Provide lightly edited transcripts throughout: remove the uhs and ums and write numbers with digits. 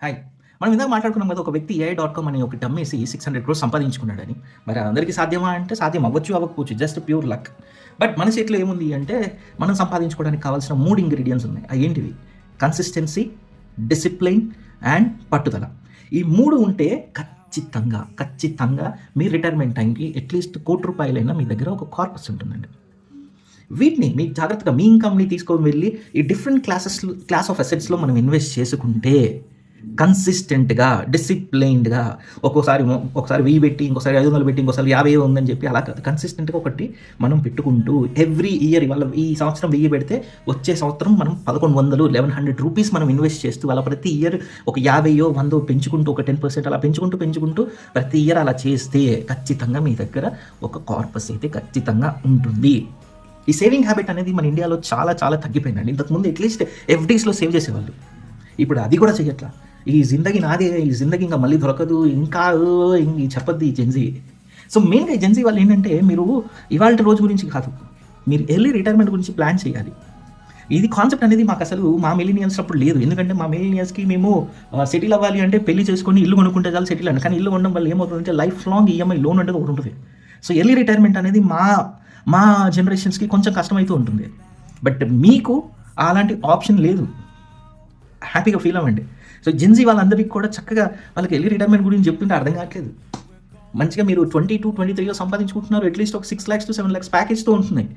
Hi. మనం ఇందాక మాట్లాడుకున్నాం కదా! ఒక వ్యక్తి AI.com అని ఒకటి అమ్మేసి 600 క్రోర్స్ సంపాదించుకున్నాడని. మరి అందరికి సాధ్యమా అంటే సాధ్యం అవ్వచ్చు, అవ్వకపోవచ్చు. Just pure luck. బట్ మన చేతిలో ఏముంది అంటే మనం సంపాదించుకోవడానికి కావాల్సిన 3 ఇంగ్రీడియెంట్స్ ఉన్నాయి. అయేంటివి? కన్సిస్టెన్సీ, డిసిప్లిన్ అండ్ పట్టుదల. ఈ 3 ఉంటే ఖచ్చితంగా మీ రిటైర్మెంట్ టైంకి అట్‌లీస్ట్ రూ. 1,00,00,000 మీ దగ్గర ఒక కార్పస్ ఉంటుందండి. వీటిని మీకు జాగ్రత్తగా మీ ఇన్‌కమ్‌ని తీసుకొని వెళ్లి ఈ డిఫరెంట్ క్లాస్ ఆఫ్ అసెట్స్‌లో మనం ఇన్వెస్ట్ చేసుకుంటే కన్సిస్టెంట్‌గా, డిసిప్లైన్డ్‌గా ఒకసారి 1000 పెట్టి, ఇంకోసారి 500 పెట్టి, ఇంకోసారి 50 ఉందని చెప్పి అలా కాదు. కన్సిస్టెంట్‌గా ఒకటి మనం పెట్టుకుంటూ ఎవ్రీ ఇయర్ ఇవాళ ఈ సంవత్సరం 1000 పెడితే వచ్చే సంవత్సరం మనం 1100, 1100 రూపీస్ మనం ఇన్వెస్ట్ చేస్తూ అలా ప్రతి ఇయర్ ఒక 50, 100 పెంచుకుంటూ ఒక 10% అలా పెంచుకుంటూ ప్రతి ఇయర్ అలా చేస్తే ఖచ్చితంగా మీ దగ్గర ఒక కార్పస్ అయితే ఖచ్చితంగా ఉంటుంది. ఈ సేవింగ్ హ్యాబిట్ అనేది మన ఇండియాలో చాలా తగ్గిపోయిందండి. ఇంతకుముందు అట్‌లీస్ట్ ఎఫ్‌డీస్‌లో సేవ్ చేసేవాళ్ళు. ఇప్పుడు అది కూడా చెయ్యట్లా. ఈ జిందగీ నాదే, ఈ జిందగీ ఇంక మళ్ళీ దొరకదు, ఇంకా చెప్పొద్దు ఈ జెన్‌జీ. సో, మెయిన్‌గా ఈ జెన్‌జీ వాళ్ళేంటంటే, మీరు ఇవాల్టి రోజు గురించి కాదు, మీరు ఎర్లీ రిటైర్మెంట్ గురించి ప్లాన్ చేయాలి. ఇది కాన్సెప్ట్ అనేది మాకసలు మా మిలీనియల్స్ అప్పుడు లేదు. ఎందుకంటే, మా మిలీనియల్స్‌కి మేము సెటిల్ అవ్వాలి అంటే పెళ్లి చేసుకొని ఇల్లు కొనుక్కుంటే చాలు సెటిల్ అండి. కానీ ఇల్లు కొనడం వల్ల ఏమవుతుందంటే, లైఫ్ లాంగ్ ఈఎంఐ లోన్ అనేది ఒకటి ఉంటుంది. సో, ఎర్లీ రిటైర్మెంట్ అనేది మా జనరేషన్స్‌కి కొంచెం కష్టమైతూ ఉంటుంది. బట్ మీకు అలాంటి ఆప్షన్ లేదు. హ్యాపీగా ఫీల్ అవ్వండి. సో, జెన్‌జీ వాళ్ళందరికీ కూడా చక్కగా వాళ్ళకి ఎర్లీ రిటైర్మెంట్ గురించి చెప్తుంటే అర్థం కావట్లేదు. మంచిగా మీరు 22, 23 సంపాదించుకుంటున్నారు. అట్‌లీస్ట్ ఒక 6,00,000-7,00,000 ప్యాకేజ్‌తో ఉంటున్నాయి.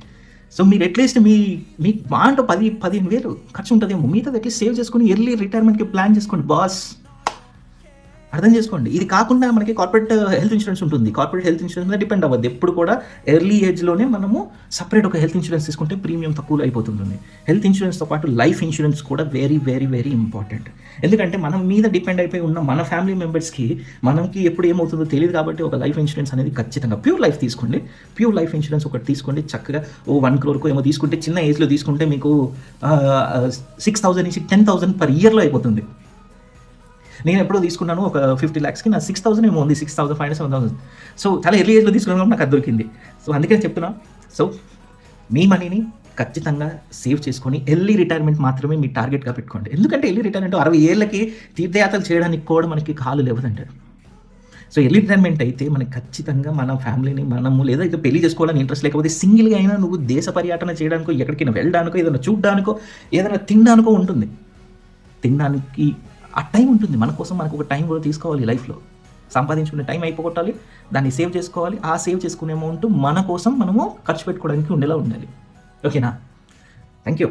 సో, మీరు అట్‌లీస్ట్ మీకు మహా అంటే 15,000 ఖర్చు ఉంటదేమో. మిగతాది అట్‌లీస్ట్ సేవ్ చేసుకొని ఎర్లీ రిటైర్మెంట్‌కి ప్లాన్ చేసుకోండి బాస్. అర్థం చేసుకోండి. ఇది కాకుండా మనకి కార్పొరేట్ హెల్త్ ఇన్సూరెన్స్ ఉంటుంది. కార్పొరేట్ హెల్త్ ఇన్సూరెన్స్ మీద డిపెండ్ అవ్వద్దు. ఎప్పుడు కూడా ఎర్లీ ఏజ్‌లోనే మనము సెపరేట్ ఒక హెల్త్ ఇన్సూరెన్స్ తీసుకుంటే ప్రీమియం తక్కువలో అయిపోతుంటుంది. హెల్త్ ఇన్సూరెన్స్‌తో పాటు లైఫ్ ఇన్సూరెన్స్ కూడా వెరీ ఇంపార్టెంట్. ఎందుకంటే మనం మీద డిపెండ్ అయిపోయి ఉన్న మన ఫ్యామిలీ మెంబర్స్‌కి మనకి ఎప్పుడు ఏమవుతుందో తెలీదు కాబట్టి ఒక లైఫ్ ఇన్సూరెన్స్ అనేది ఖచ్చితంగా ప్యూర్ లైఫ్ తీసుకోండి. ప్యూర్ లైఫ్ ఇన్సూరెన్స్ ఒకటి తీసుకోండి. చక్కగా 1 క్రోర్‌కో ఏమో తీసుకుంటే చిన్న ఏజ్‌లో తీసుకుంటే మీకు 6,000 నుంచి 10,000 పర్ ఇయర్‌లో అయిపోతుంది. నేను ఎప్పుడో తీసుకున్నాను ఒక 50 lakhsకి నా 6,000 ఏమో ఉంది. 6,500, 7,000. సో, చాలా ఎర్లీ ఏజ్‌లో తీసుకున్నాను నాకు అది దొరికింది. సో, అందుకనే చెప్తున్నా. సో, మీ మనీని ఖచ్చితంగా సేవ్ చేసుకొని ఎర్లీ రిటైర్మెంట్ మాత్రమే మీ టార్గెట్‌గా పెట్టుకోండి. ఎందుకంటే ఎర్లీ రిటైర్మెంట్ 60 ఏళ్ళకి తీర్థయాత్రలు చేయడానికి కూడా మనకి కాలు లేవదండి. సో, ఎర్లీ రిటైర్మెంట్ అయితే మనకి ఖచ్చితంగా మన ఫ్యామిలీని మనము లేదా ఇక పెళ్లి చేసుకోవాలని ఇంట్రెస్ట్ లేకపోతే సింగిల్‌గా అయినా నువ్వు దేశ పర్యటన చేయడానికో, ఎక్కడికైనా వెళ్ళడానికో, ఏదైనా చూడడానికో, ఏదైనా తినడానికో ఉంటుంది. తినడానికి ఆ టైం ఉంటుంది. మన కోసం మనకు ఒక టైం కూడా తీసుకోవాలి లైఫ్‌లో. సంపాదించుకునే టైం అయిపోగొట్టాలి. దాన్ని సేవ్ చేసుకోవాలి. ఆ సేవ్ చేసుకునే అమౌంట్ మన కోసం మనము ఖర్చు పెట్టుకోవడానికి ఉండేలా ఉండాలి. ఓకేనా? Thank you.